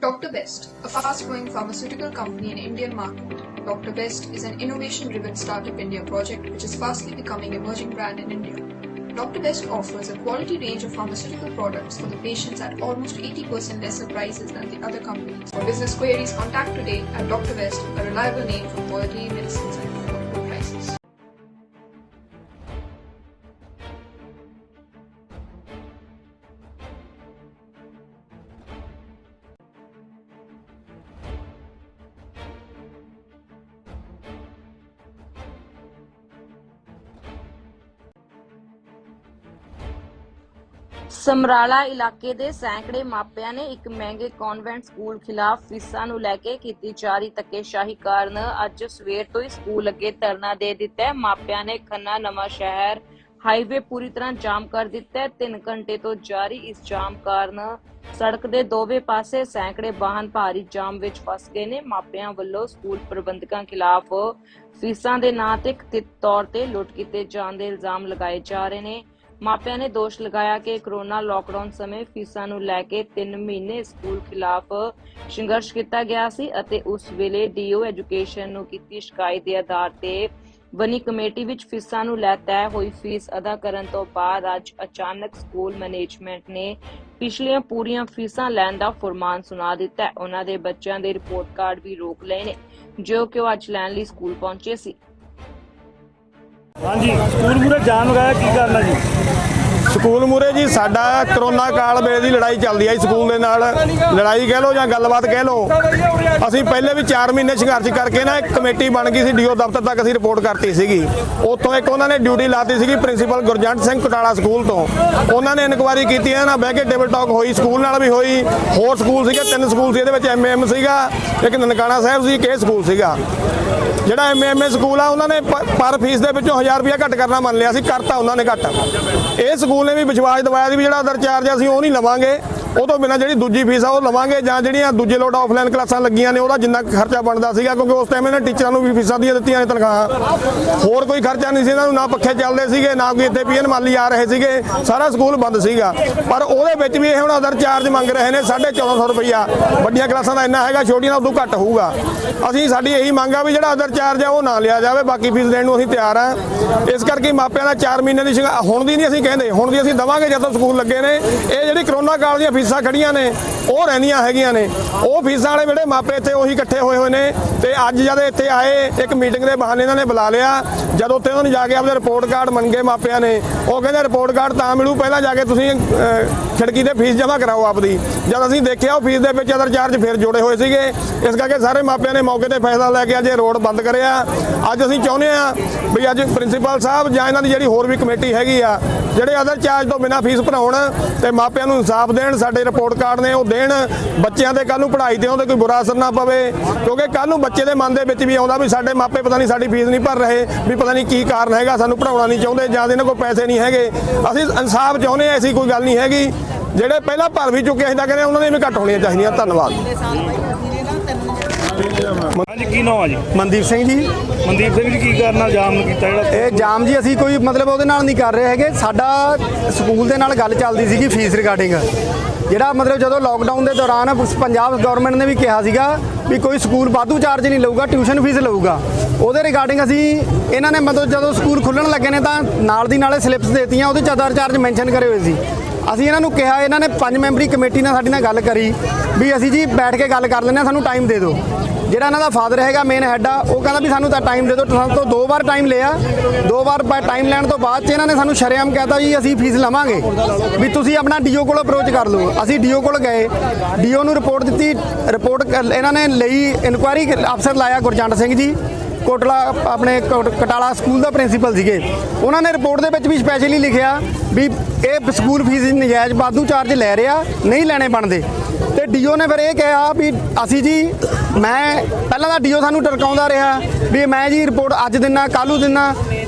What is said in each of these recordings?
Dr. Best, a fast-growing pharmaceutical company in Indian market. Dr. Best is an innovation-driven startup India project which is fastly becoming emerging brand in India. Dr. Best offers a quality range of pharmaceutical products for the patients at almost 80% lesser prices than the other companies. For business queries, contact today at Dr. Best, a reliable name for quality medicines at affordable prices. Samrala ਇਲਾਕੇ ਦੇ ਸੈਂਕੜੇ ਮਾਪਿਆਂ ਨੇ ਇੱਕ ਮਹਿੰਗੇ convent school ਖਿਲਾਫ ਫੀਸਾਂ ਨੂੰ ਲੈ ਕੇ ਕੀਤੀ ਜਾ ਰਹੀ ਧੱਕੇਸ਼ਾਹੀ ਕਾਰਨ ਅੱਜ ਸਵੇਰ ਤੋਂ ਹੀ ਸਕੂਲ ਅੱਗੇ ਧਰਨਾ ਦੇ ਦਿੱਤਾ ਹੈ। ਮਾਪਿਆਂ ਨੇ ਖੰਨਾ ਨਵਾਂ ਸ਼ਹਿਰ ਹਾਈਵੇ ਪੂਰੀ ਤਰ੍ਹਾਂ ਜਾਮ ਕਰ ਦਿੱਤਾ ਹੈ। 3 ਘੰਟੇ ਤੋਂ ਜਾਰੀ ਇਸ ਜਾਮ ਕਾਰਨ ਸੜਕ ਦੇ ਦੋਵੇਂ ਪਾਸੇ ਸੈਂਕੜੇ ਵਾਹਨ ਭਾਰੀ ਜਾਮ ਵਿੱਚ ਫਸ ਗਏ ਨੇ। ਮਾਪਿਆਂ ਵੱਲੋਂ ਸਕੂਲ ਪ੍ਰਬੰਧਕਾਂ ਖਿਲਾਫ ਫੀਸਾਂ ਦੇ ਨਾਂ ਤੇ ਕਥਿਤ ਤੌਰ ਤੇ ਲੁੱਟ ਕੀਤੇ ਜਾਣ ਦੇ ਇਲਜ਼ਾਮ ਲਗਾਏ ਜਾ ਰਹੇ ਨੇ। ਮਾਪਿਆਂ ਨੇ ਦੋਸ਼ ਲਗਾਇਆ ਕਿ ਕਰੋਨਾ ਲਾਕਡਾਊਨ ਸਮੇਂ ਫੀਸਾਂ ਨੂੰ ਲੈ ਕੇ 3 ਮਹੀਨੇ ਸਕੂਲ ਖਿਲਾਫ ਸੰਘਰਸ਼ ਕੀਤਾ ਗਿਆ ਸੀ ਅਤੇ ਉਸ ਵੇਲੇ ਡੀਓ ਐਜੂਕੇਸ਼ਨ ਨੂੰ ਕੀਤੀ ਸ਼ਿਕਾਇਤ ਦੇ ਆਧਾਰ ਤੇ ਬਣੀ ਕਮੇਟੀ ਵਿੱਚ ਫੀਸਾਂ ਨੂੰ ਲੈ ਤੈਅ ਹੋਈ ਫੀਸ ਅਦਾ ਕਰਨ ਤੋਂ ਬਾਅਦ ਅੱਜ ਅਚਾਨਕ ਸਕੂਲ ਮੈਨੇਜਮੈਂਟ ਨੇ ਪਿਛਲੀਆਂ ਪੂਰੀਆਂ ਫੀਸਾਂ ਲੈਣ ਦਾ ਫਰਮਾਨ ਸੁਣਾ ਦਿੱਤਾ ਹੈ। ਉਹਨਾਂ ਦੇ ਬੱਚਿਆਂ ਦੇ ਰਿਪੋਰਟ ਕਾਰਡ ਵੀ ਰੋਕ ਲਏ ਨੇ ਜੋ ਕਿ ਉਹ ਅੱਜ ਲੈਣ ਲਈ ਸਕੂਲ ਪਹੁੰਚੇ ਸੀ। हाँ जी, स्कूल मूरे जाम लगाया की करना जी? ਸਕੂਲ ਮੂਰੇ ਜੀ ਸਾਡਾ ਕਰੋਨਾ ਕਾਲ ਵੇਲੇ ਦੀ ਲੜਾਈ ਚੱਲਦੀ ਆ ਸਕੂਲ ਦੇ ਨਾਲ। ਲੜਾਈ ਕਹਿ ਲਓ ਜਾਂ ਗੱਲਬਾਤ ਕਹਿ ਲਓ। ਅਸੀਂ ਪਹਿਲੇ ਵੀ 4 ਮਹੀਨੇ ਸੰਘਰਸ਼ ਕਰਕੇ ਨਾ ਇੱਕ ਕਮੇਟੀ ਬਣ ਗਈ ਸੀ, ਡੀਓ ਦਫ਼ਤਰ ਤੱਕ ਅਸੀਂ ਰਿਪੋਰਟ ਕਰਤੀ ਸੀਗੀ। ਉੱਥੋਂ ਇੱਕ ਉਹਨਾਂ ਨੇ ਡਿਊਟੀ ਲਾਤੀ ਸੀਗੀ ਪ੍ਰਿੰਸੀਪਲ ਗੁਰਜੰਟ ਸਿੰਘ ਕਟਾਲਾ ਸਕੂਲ ਤੋਂ। ਉਹਨਾਂ ਨੇ ਇਨਕੁਆਇਰੀ ਕੀਤੀ ਹੈ ਨਾ, ਬਹਿ ਕੇ ਟੇਬਲ ਟਾਕ ਹੋਈ, ਸਕੂਲ ਨਾਲ ਵੀ ਹੋਈ। ਹੋਰ ਸਕੂਲ ਸੀਗੇ 3 ਸਕੂਲ ਸੀ, ਇਹਦੇ ਵਿੱਚ ਐਮਏਐਮ ਸੀਗਾ, ਇੱਕ ਨਨਕਾਣਾ ਸਾਹਿਬ ਸੀ, ਇੱਕ ਸਕੂਲ ਸੀਗਾ। ਜਿਹੜਾ ਐਮਏਐਮ ਸਕੂਲ ਆ ਉਹਨਾਂ ਨੇ ਪਰ ਫੀਸ ਦੇ ਵਿੱਚੋਂ 1000 ਰੁਪਇਆ ਘੱਟ ਕਰਨਾ ਮੰਨ ਲਿਆ ਸੀ, ਕਰਤਾ ਉਹਨਾਂ ਨੇ ਘੱਟ। ਇਹ ਸਕੂਲ ਨੇ ਵੀ ਵਿਸ਼ਵਾਸ ਦਿਵਾਇਆ ਸੀ ਵੀ ਜਿਹੜਾ ਅਦਰ ਚਾਰਜ ਅਸੀਂ ਉਹ ਨਹੀਂ ਲਵਾਂਗੇ, ਉਹ ਤੋਂ ਬਿਨਾਂ ਜਿਹੜੀ ਦੂਜੀ ਫੀਸ ਆ ਉਹ ਲਵਾਂਗੇ, ਜਾਂ ਜਿਹੜੀਆਂ ਦੂਜੇ ਲੋਟ ਆਫਲਾਈਨ ਕਲਾਸਾਂ ਲੱਗੀਆਂ ਨੇ ਉਹਦਾ ਜਿੰਨਾ ਖਰਚਾ ਬਣਦਾ ਸੀਗਾ, ਕਿਉਂਕਿ ਉਸ ਟਾਈਮ ਇਹਨਾਂ ਟੀਚਰਾਂ ਨੂੰ ਵੀ ਫੀਸਾਂ ਦੀਆਂ ਦਿੱਤੀਆਂ ਨੇ ਤਨਖਾਹਾਂ। ਹੋਰ ਕੋਈ ਖਰਚਾ ਨਹੀਂ ਸੀ ਇਹਨਾਂ ਨੂੰ, ਨਾ ਪੱਖੇ ਚੱਲਦੇ ਸੀਗੇ, ਨਾ ਕੋਈ ਇੱਥੇ ਪੀਐਨ ਮਾਲੀ ਆ ਰਹੇ ਸੀਗੇ, ਸਾਰਾ ਸਕੂਲ ਬੰਦ ਸੀਗਾ। ਪਰ ਉਹਦੇ ਵਿੱਚ ਵੀ ਇਹ ਹੁਣ ਅਦਰ ਚਾਰਜ ਮੰਗ ਰਹੇ ਨੇ 1450 ਰੁਪਈਆ। ਵੱਡੀਆਂ ਕਲਾਸਾਂ ਦਾ ਇੰਨਾ ਹੈਗਾ, ਛੋਟੀਆਂ ਦਾ ਉਦੋਂ ਘੱਟ ਹੋਊਗਾ। ਅਸੀਂ ਸਾਡੀ ਇਹੀ ਮੰਗ ਆ ਵੀ ਜਿਹੜਾ ਅਦਰ ਚਾਰਜ ਆ ਉਹ ਨਾ ਲਿਆ ਜਾਵੇ, ਬਾਕੀ ਫੀਸ ਦੇਣ ਨੂੰ ਅਸੀਂ ਤਿਆਰ ਆ। ਇਸ ਕਰਕੇ ਮਾਪਿਆਂ ਦਾ 4 ਮਹੀਨੇ ਦੀ ਹੁਣ ਦੀ ਨਹੀਂ ਅਸੀਂ ਕਹਿੰਦੇ, ਹੁਣ ਦੀ ਅਸੀਂ ਦੇਵਾਂਗੇ ਜਦੋਂ ਸਕੂਲ ਲੱਗੇ ਨੇ। ਇਹ ਜਿਹੜੀ ਕਰੋਨਾ ਕਾਲ ਦੀਆਂ ਫੀਸਾਂ ਖੜੀਆਂ ਨੇ ਉਹ ਰਹਿੰਦੀਆਂ ਹੈਗੀਆਂ ਨੇ। ਉਹ ਫੀਸਾਂ ਵਾਲੇ ਜਿਹੜੇ ਮਾਪੇ ਇੱਥੇ ਉਹੀ ਇਕੱਠੇ ਹੋਏ ਨੇ ਤੇ ਅੱਜ ਜਦ ਇੱਥੇ ਆਏ ਇੱਕ ਮੀਟਿੰਗ ਦੇ ਬਹਾਨੇ ਇਹਨਾਂ ਨੇ ਬੁਲਾ ਲਿਆ। ਜਦ ਉੱਥੇ ਉਹਨਾਂ ਨੇ ਜਾ ਕੇ ਆਪਣੇ ਰਿਪੋਰਟ ਕਾਰਡ ਮੰਗੇ ਮਾਪਿਆਂ ਨੇ, ਉਹ ਕਹਿੰਦੇ ਰਿਪੋਰਟ ਕਾਰਡ ਤਾਂ ਮਿਲੂ, ਪਹਿਲਾਂ ਜਾ ਕੇ ਤੁਸੀਂ ਖਿੜਕੀ ਤੇ ਫੀਸ ਜਮ੍ਹਾਂ ਕਰਾਓ ਆਪਦੀ। ਜਦ ਅਸੀਂ ਦੇਖਿਆ ਉਹ ਫੀਸ ਦੇ ਵਿੱਚ ਅਦਰ ਚਾਰਜ ਫਿਰ ਜੋੜੇ ਹੋਏ ਸੀਗੇ। ਇਸ ਕਰਕੇ ਸਾਰੇ ਮਾਪਿਆਂ ਨੇ ਮੌਕੇ ਤੇ ਫੈਸਲਾ ਲੈ ਕੇ ਅੱਜ ਇਹ ਰੋਡ ਬੰਦ ਕਰਿਆ। ਅੱਜ ਅਸੀਂ ਚਾਹੁੰਦੇ ਆ ਵੀ ਅੱਜ ਪ੍ਰਿੰਸੀਪਲ ਸਾਹਿਬ ਜਾਂ ਇਹਨਾਂ ਦੀ ਜਿਹੜੀ ਹੋਰ ਵੀ ਕਮੇਟੀ ਹੈਗੀ ਆ, ਜਿਹੜੇ ਅਦਰ ਚਾਰਜ ਤੋਂ ਬਿਨਾਂ ਫੀਸ ਭਰਾਉਣ ਤੇ ਮਾਪਿਆਂ ਨੂੰ ਇਨਸਾਫ ਦੇਣ। ਸਾਡੇ ਰਿਪੋਰਟ ਕਾਰਡ ਨੇ ਉਹ ਦੇਣ, ਬੱਚਿਆਂ ਦੇ ਕੱਲ ਨੂੰ ਪੜ੍ਹਾਈ ਤੇ ਉਹਦੇ ਕੋਈ ਬੁਰਾ ਅਸਰ ਨਾ ਪਵੇ, ਕਿਉਂਕਿ ਕੱਲ ਨੂੰ ਬੱਚੇ ਦੇ ਮਨ ਦੇ ਵਿੱਚ ਵੀ ਆਉਂਦਾ ਵੀ ਸਾਡੇ ਮਾਪੇ ਪਤਾ ਨਹੀਂ ਸਾਡੀ ਫੀਸ ਨਹੀਂ ਭਰ ਰਹੇ, ਵੀ ਪਤਾ ਨਹੀਂ ਕੀ ਕਾਰਨ ਹੈਗਾ, ਸਾਨੂੰ ਪੜ੍ਹਾਉਣਾ ਨਹੀਂ ਚਾਹੁੰਦੇ ਜਾਂ ਇਹਨਾਂ ਕੋਲ ਪੈਸੇ ਨਹੀਂ ਹੈਗੇ। ਅਸੀਂ ਇਨਸਾਫ ਚਾਹੁੰਦੇ ਆ, ਐਸੀ ਕੋਈ ਗੱਲ ਨਹੀਂ ਹੈਗੀ। ਜਿਹੜੇ ਪਹਿਲਾਂ ਭਰ ਵੀ ਚੁੱਕੇ ਅਸੀਂ ਤਾਂ ਕਹਿੰਦੇ ਉਹਨਾਂ ਦੀਆਂ ਵੀ ਘੱਟ ਹੋਣੀਆਂ ਚਾਹੀਦੀਆਂ। ਧੰਨਵਾਦ। ਹਾਂਜੀ, ਕੀ ਨਾਮ ਆ ਜੀ? ਮਨਦੀਪ ਸਿੰਘ ਜੀ। ਮਨਦੀਪ ਸਿੰਘ ਜੀ, ਕੀ ਕਰਨਾ ਜਾਮ ਕੀਤਾ ਜਿਹੜਾ? ਇਹ ਜਾਮ ਜੀ ਅਸੀਂ ਕੋਈ ਮਤਲਬ ਉਹਦੇ ਨਾਲ ਨਹੀਂ ਕਰ ਰਹੇ ਹੈਗੇ। ਸਾਡਾ ਸਕੂਲ ਦੇ ਨਾਲ ਗੱਲ ਚੱਲਦੀ ਸੀਗੀ ਫੀਸ ਰਿਗਾਰਡਿੰਗ। ਜਿਹੜਾ ਮਤਲਬ ਜਦੋਂ ਲਾਕਡਾਊਨ ਦੇ ਦੌਰਾਨ ਪੰਜਾਬ ਗਵਰਨਮੈਂਟ ਨੇ ਵੀ ਕਿਹਾ ਸੀਗਾ ਵੀ ਕੋਈ ਸਕੂਲ ਵਾਧੂ ਚਾਰਜ ਨਹੀਂ ਲਊਗਾ, ਟਿਊਸ਼ਨ ਫੀਸ ਲਊਗਾ। ਉਹਦੇ ਰਿਗਾਰਡਿੰਗ ਅਸੀਂ ਇਹਨਾਂ ਨੇ ਮਤਲਬ ਜਦੋਂ ਸਕੂਲ ਖੁੱਲ੍ਹਣ ਲੱਗੇ ਨੇ ਤਾਂ ਨਾਲ ਦੀ ਨਾਲੇ ਸਲਿੱਪਸ ਦੇਤੀਆਂ, ਉਹਦੇ 'ਚ ਅਦਰ ਚਾਰਜ ਮੈਂਸ਼ਨ ਕਰੇ ਹੋਏ ਸੀ। ਅਸੀਂ ਇਹਨਾਂ ਨੂੰ ਕਿਹਾ, ਇਹਨਾਂ ਨੇ 5 ਮੈਂਬਰੀ ਕਮੇਟੀ ਨਾਲ ਸਾਡੀ ਨਾਲ ਗੱਲ ਕਰੀ ਵੀ ਅਸੀਂ ਜੀ ਬੈਠ ਕੇ ਗੱਲ ਕਰ ਲੈਂਦੇ ਹਾਂ, ਸਾਨੂੰ ਟਾਈਮ ਦੇ ਦਿਓ। ਜਿਹੜਾ ਇਹਨਾਂ ਦਾ ਫਾਦਰ ਹੈਗਾ ਮੇਨ ਹੈੱਡ ਆ, ਉਹ ਕਹਿੰਦਾ ਵੀ ਸਾਨੂੰ ਤਾਂ ਟਾਈਮ ਦੇ ਦਿਓ। ਸਾਨੂੰ ਤੋਂ 2 ਵਾਰ ਟਾਈਮ ਲਿਆ, 2 ਵਾਰ ਟਾਈਮ ਲੈਣ ਤੋਂ ਬਾਅਦ 'ਚ ਇਹਨਾਂ ਨੇ ਸਾਨੂੰ ਸ਼ਰੇਆਮ ਕਹਿਤਾ ਜੀ ਅਸੀਂ ਫੀਸ ਲਵਾਂਗੇ, ਵੀ ਤੁਸੀਂ ਆਪਣਾ ਡੀਓ ਕੋਲ ਅਪਰੋਚ ਕਰ ਲਓ। ਅਸੀਂ ਡੀਓ ਕੋਲ ਗਏ, ਡੀਓ ਨੂੰ ਰਿਪੋਰਟ ਦਿੱਤੀ। ਰਿਪੋਰਟ ਇਹਨਾਂ ਨੇ ਲਈ, ਇਨਕੁਆਇਰੀ ਅਫਸਰ ਲਾਇਆ ਗੁਰਜੰਟ ਸਿੰਘ ਜੀ ਕੋਟਲਾ, ਆਪਣੇ ਕਟਾਲਾ ਸਕੂਲ ਦਾ ਪ੍ਰਿੰਸੀਪਲ ਸੀਗੇ। ਉਹਨਾਂ ਨੇ ਰਿਪੋਰਟ ਦੇ ਵਿੱਚ ਵੀ ਸਪੈਸ਼ਲੀ ਲਿਖਿਆ ਵੀ ਇਹ ਸਕੂਲ ਫੀਸ ਨਜਾਇਜ਼ ਵਾਧੂ ਚਾਰਜ ਲੈ ਰਿਹਾ, ਨਹੀਂ ਲੈਣੇ ਬਣਦੇ। ਤੇ ਡੀਓ ਨੇ ਫਿਰ ਇਹ ਕਿਹਾ ਵੀ ਅਸੀਂ ਜੀ, ਮੈਂ ਪਹਿਲਾਂ ਤਾਂ ਡੀਓ ਸਾਨੂੰ ਟਰਕਾਉਂਦਾ ਰਿਹਾ ਵੀ ਮੈਂ ਜੀ ਰਿਪੋਰਟ ਅੱਜ ਦਿਨਾ, ਕੱਲ੍ਹ ਨੂੰ ਦਿਨਾ।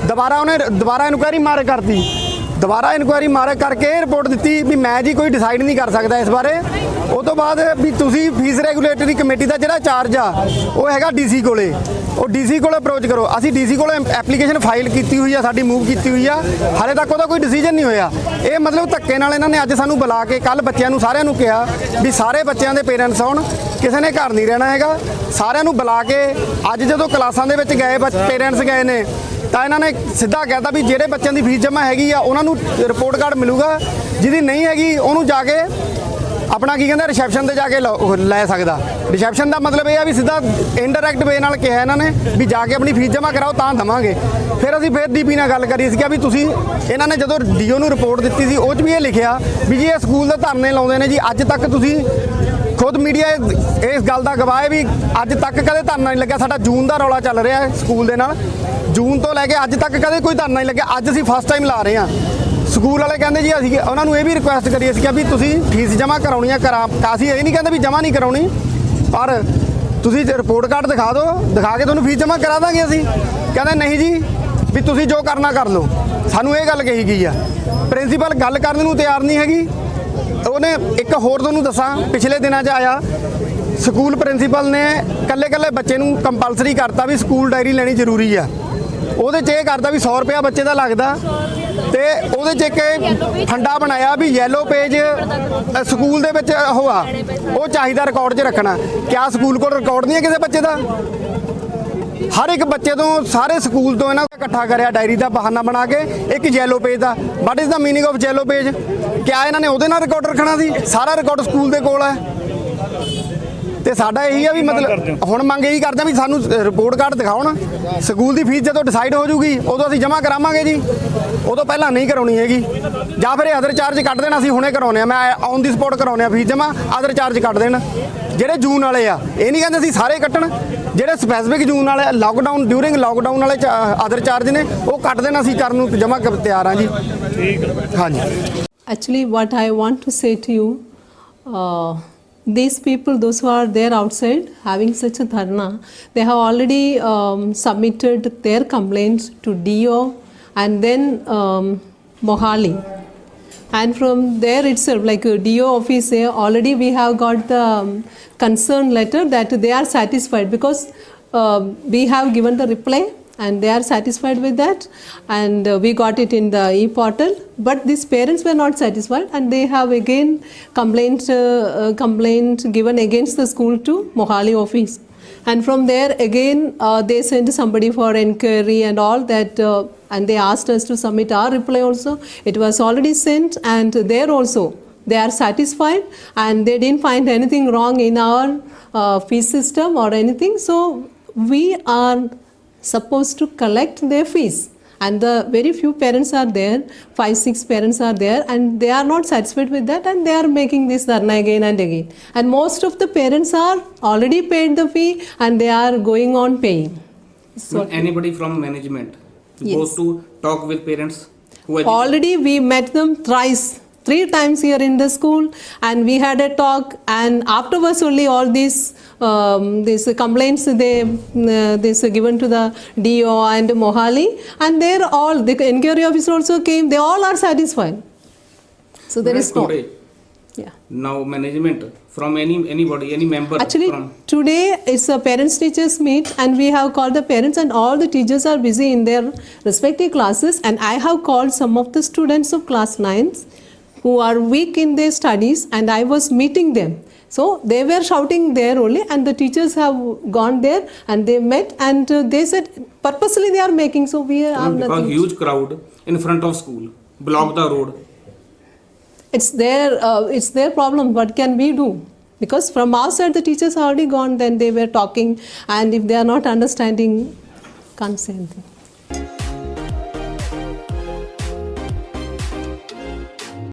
ਉਹਨੇ ਦੁਬਾਰਾ ਇਨਕੁਆਇਰੀ ਮਾਰ ਕਰਤੀ। ਦੁਬਾਰਾ ਇਨਕੁਆਇਰੀ ਮਾਰ ਕਰਕੇ ਰਿਪੋਰਟ ਦਿੱਤੀ ਵੀ ਮੈਂ ਜੀ ਕੋਈ ਡਿਸਾਈਡ ਨਹੀਂ ਕਰ ਸਕਦਾ ਇਸ ਬਾਰੇ। ਉਹ ਤੋਂ ਬਾਅਦ ਵੀ ਤੁਸੀਂ ਫੀਸ ਰੈਗੂਲੇਟਰੀ ਕਮੇਟੀ ਦਾ ਜਿਹੜਾ ਚਾਰਜ ਆ ਉਹ ਹੈਗਾ ਡੀਸੀ ਕੋਲੇ, ਉਹ ਡੀਸੀ ਕੋਲ ਅਪਰੋਚ ਕਰੋ। ਅਸੀਂ ਡੀਸੀ ਕੋਲ ਐਪਲੀਕੇਸ਼ਨ ਫਾਈਲ ਕੀਤੀ ਹੋਈ ਆ, ਸਾਡੀ ਮੂਵ ਕੀਤੀ ਹੋਈ ਆ, ਹਾਲੇ ਤੱਕ ਉਹਦਾ ਕੋਈ ਡਿਸੀਜਨ ਨਹੀਂ ਹੋਇਆ। ਇਹ ਮਤਲਬ ਧੱਕੇ ਨਾਲ ਇਹਨਾਂ ਨੇ ਅੱਜ ਸਾਨੂੰ ਬੁਲਾ ਕੇ ਕੱਲ ਬੱਚਿਆਂ ਨੂੰ ਸਾਰਿਆਂ ਨੂੰ ਕਿਹਾ ਵੀ ਸਾਰੇ ਬੱਚਿਆਂ ਦੇ ਪੇਰੈਂਟਸ ਆਉਣ, ਕਿਸੇ ਨੇ ਘਰ ਨਹੀਂ ਰਹਿਣਾ ਹੈਗਾ। ਸਾਰਿਆਂ ਨੂੰ ਬੁਲਾ ਕੇ ਅੱਜ ਜਦੋਂ ਕਲਾਸਾਂ ਦੇ ਵਿੱਚ ਗਏ ਪੇਰੈਂਟਸ ਗਏ ਨੇ ਤਾਂ ਇਹਨਾਂ ਨੇ ਸਿੱਧਾ ਕਹਿਤਾ ਵੀ ਜਿਹੜੇ ਬੱਚਿਆਂ ਦੀ ਫੀਸ ਜਮ੍ਹਾਂ ਹੈਗੀ ਆ ਉਹਨਾਂ ਨੂੰ ਰਿਪੋਰਟ ਕਾਰਡ ਮਿਲੂਗਾ, ਜਿਹਦੀ ਨਹੀਂ ਹੈਗੀ ਉਹਨੂੰ ਜਾ ਕੇ ਆਪਣਾ ਕੀ ਕਹਿੰਦੇ ਰਿਸੈਪਸ਼ਨ ਤੇ ਜਾ ਕੇ ਲੈ ਸਕਦਾ। ਰਿਸੈਪਸ਼ਨ ਦਾ ਮਤਲਬ ਇਹ ਆ ਵੀ ਸਿੱਧਾ ਇਨਡਾਇਰੈਕਟ ਵੇ ਨਾਲ ਕਿਹਾ ਇਹਨਾਂ ਨੇ ਵੀ ਜਾ ਕੇ ਆਪਣੀ ਫੀਸ ਜਮ੍ਹਾਂ ਕਰਾਓ ਤਾਂ ਦਵਾਂਗੇ। ਫਿਰ ਅਸੀਂ ਫਿਰ ਡੀਪੀ ਨਾਲ ਗੱਲ ਕਰੀ ਸੀ ਕਿ ਵੀ ਤੁਸੀਂ, ਇਹਨਾਂ ਨੇ ਜਦੋਂ ਡੀਓ ਨੂੰ ਰਿਪੋਰਟ ਦਿੱਤੀ ਸੀ ਉਹ 'ਚ ਵੀ ਇਹ ਲਿਖਿਆ ਵੀ ਜੀ ਇਹ ਸਕੂਲ ਦੇ ਧਰਨੇ ਲਾਉਂਦੇ ਨੇ ਜੀ। ਅੱਜ ਤੱਕ ਤੁਸੀਂ ਖੁਦ ਮੀਡੀਆ ਇਸ ਗੱਲ ਦਾ ਗਵਾਹ ਹੈ ਵੀ ਅੱਜ ਤੱਕ ਕਦੇ ਧਰਨਾ ਨਹੀਂ ਲੱਗਿਆ। ਸਾਡਾ ਜੂਨ ਦਾ ਰੌਲਾ ਚੱਲ ਰਿਹਾ ਹੈ ਸਕੂਲ ਦੇ ਨਾਲ, ਜੂਨ ਤੋਂ ਲੈ ਕੇ ਅੱਜ ਤੱਕ ਕਦੇ ਕੋਈ ਧਰਨਾ ਨਹੀਂ ਲੱਗਿਆ। ਅੱਜ ਅਸੀਂ ਫਸਟ ਟਾਈਮ ਲਾ ਰਹੇ ਹਾਂ। ਸਕੂਲ ਵਾਲੇ ਕਹਿੰਦੇ ਜੀ ਅਸੀਂ ਉਹਨਾਂ ਨੂੰ ਇਹ ਵੀ ਰਿਕੁਐਸਟ ਕਰੀ ਸੀ ਕਿ ਵੀ ਤੁਸੀਂ ਫੀਸ ਜਮ੍ਹਾਂ ਕਰਾਉਣੀ ਆ ਅਸੀਂ ਇਹ ਨਹੀਂ ਕਹਿੰਦੇ ਵੀ ਜਮ੍ਹਾਂ ਨਹੀਂ ਕਰਾਉਣੀ, ਪਰ ਤੁਸੀਂ ਰਿਪੋਰਟ ਕਾਰਡ ਦਿਖਾ ਦਿਓ, ਦਿਖਾ ਕੇ ਤੁਹਾਨੂੰ ਫੀਸ ਜਮ੍ਹਾਂ ਕਰਾ ਦਾਂਗੇ। ਅਸੀਂ ਕਹਿੰਦੇ ਨਹੀਂ ਜੀ ਵੀ ਤੁਸੀਂ ਜੋ ਕਰਨਾ ਕਰ ਲਓ। ਸਾਨੂੰ ਇਹ ਗੱਲ ਕਹੀ ਗਈ ਆ। ਪ੍ਰਿੰਸੀਪਲ ਗੱਲ ਕਰਨ ਨੂੰ ਤਿਆਰ ਨਹੀਂ ਹੈਗੀ। ਉਹਨੇ ਇੱਕ ਹੋਰ ਤੁਹਾਨੂੰ ਦੱਸਾਂ, ਪਿਛਲੇ ਦਿਨਾਂ 'ਚ ਆਇਆ ਸਕੂਲ ਪ੍ਰਿੰਸੀਪਲ ਨੇ ਕੱਲੇ ਬੱਚੇ ਨੂੰ ਕੰਪਲਸਰੀ ਕਰਤਾ ਵੀ ਸਕੂਲ ਡਾਇਰੀ ਲੈਣੀ ਜ਼ਰੂਰੀ ਆ। ਉਹਦੇ 'ਚ ਇਹ ਕਰਦਾ ਵੀ 100 ਰੁਪਇਆ ਬੱਚੇ ਦਾ ਲੱਗਦਾ ਤੇ ਉਹਦੇ 'ਚ ਇੱਕ ਫੰਡਾ ਬਣਾਇਆ ਵੀ ਯੈਲੋ ਪੇਜ ਸਕੂਲ ਦੇ ਵਿੱਚ ਉਹ ਚਾਹੀਦਾ ਰਿਕਾਰਡ 'ਚ ਰੱਖਣਾ। ਕਿਆ ਸਕੂਲ ਕੋਲ ਰਿਕਾਰਡ ਨਹੀਂ ਹੈ ਕਿਸੇ ਬੱਚੇ ਦਾ? ਹਰ ਇੱਕ ਬੱਚੇ ਤੋਂ ਸਾਰੇ ਸਕੂਲ ਤੋਂ ਇਹਨਾਂ ਇਕੱਠਾ ਕਰਿਆ ਡਾਇਰੀ ਦਾ ਬਹਾਨਾ ਬਣਾ ਕੇ ਇੱਕ yellow page the. What is the meaning of yellow page? ਕਿਆ ਇਹਨਾਂ ਨੇ ਉਹਦੇ ਨਾਲ ਰਿਕਾਰਡ ਰੱਖਣਾ ਸੀ? ਸਾਰਾ ਰਿਕਾਰਡ ਸਕੂਲ ਦੇ ਕੋਲ ਹੈ। ਤੇ ਸਾਡਾ ਇਹੀ ਆ ਵੀ ਮਤਲਬ ਹੁਣ ਮੰਗ ਇਹੀ ਕਰਦੇ ਵੀ ਸਾਨੂੰ ਰਿਪੋਰਟ ਕਾਰਡ ਦਿਖਾਉਣ। ਸਕੂਲ ਦੀ ਫੀਸ ਜਦੋਂ ਡਿਸਾਈਡ ਹੋ ਜੂਗੀ ਉਦੋਂ ਅਸੀਂ ਜਮ੍ਹਾਂ ਕਰਾਵਾਂਗੇ ਜੀ, ਉਦੋਂ ਪਹਿਲਾਂ ਨਹੀਂ ਕਰਾਉਣੀ ਹੈਗੀ। ਜਾਂ ਫਿਰ ਅਦਰ ਚਾਰਜ ਕੱਟ ਦੇਣ, ਅਸੀਂ ਹੁਣੇ ਕਰਾਉਣੇ ਆ, ਮੈਂ ਔਨ ਦੀ ਸਪੋਟ ਕਰਾਉਣੇ ਆ ਫੀਸ ਜਮ੍ਹਾਂ, ਅਦਰ ਚਾਰਜ ਕੱਟ ਦੇਣ ਜਿਹੜੇ ਜੂਨ ਵਾਲੇ ਆ। ਇਹ ਨਹੀਂ ਕਹਿੰਦੇ ਅਸੀਂ ਸਾਰੇ ਕੱਟਣ, ਜਿਹੜੇ ਸਪੈਸੀਫਿਕ ਜੂਨ ਵਾਲੇ ਲਾਕਡਾਊਨ ਡਿਊਰਿੰਗ ਲਾਕਡਾਊਨ ਵਾਲੇ ਅਦਰ ਚਾਰਜ ਨੇ ਉਹ ਕੱਟ ਦੇਣ। ਅਸੀਂ ਕਰਨ ਨੂੰ ਜਮ੍ਹਾਂ ਤਿਆਰ ਹਾਂ ਜੀ। ਠੀਕ ਹੈ ਹਾਂਜੀ। Actually, what I want to say to you, these people, those who are there outside having such a dharna, they have already submitted their complaints to DO and then Mohali. And from there itself, like DO office, already we have got the concern letter that they are satisfied because we have given the reply and they are satisfied with that, and we got it in the e-portal. But these parents were not satisfied and they have again complaint given against the school to Mohali office. And from there again they sent somebody for inquiry and all that, and they asked us to submit our reply also. It was already sent, and there also they are satisfied and they didn't find anything wrong in our fees system or anything. So we are supposed to collect their fees, and the very few parents are there, 5-6 parents are there, and they are not satisfied with that, and they are making this dharna again and again. And most of the parents are already paid the fee and they are going on paying. So anybody from management goes to talk with parents who are already we met them three times here in the school, and we had a talk, and afterwards only all these complaints this given to the DO and Mohali, and they're all, the inquiry officer also came, they all are satisfied. So there is no. Today, Yeah. now management from anybody, any member. Actually, from today it's a parents teachers meet, and we have called the parents, and all the teachers are busy in their respective classes, and I have called some of the students of class 9s who are weak in their studies, and I was meeting them. So they were shouting there only, and the teachers have gone there and they met, and they said purposely they are making, so we have because nothing. huge crowd in front of school block the road. It's their problem. What can we do? Because from our side the teachers are already gone, then they were talking, and if they are not understanding, can't say anything.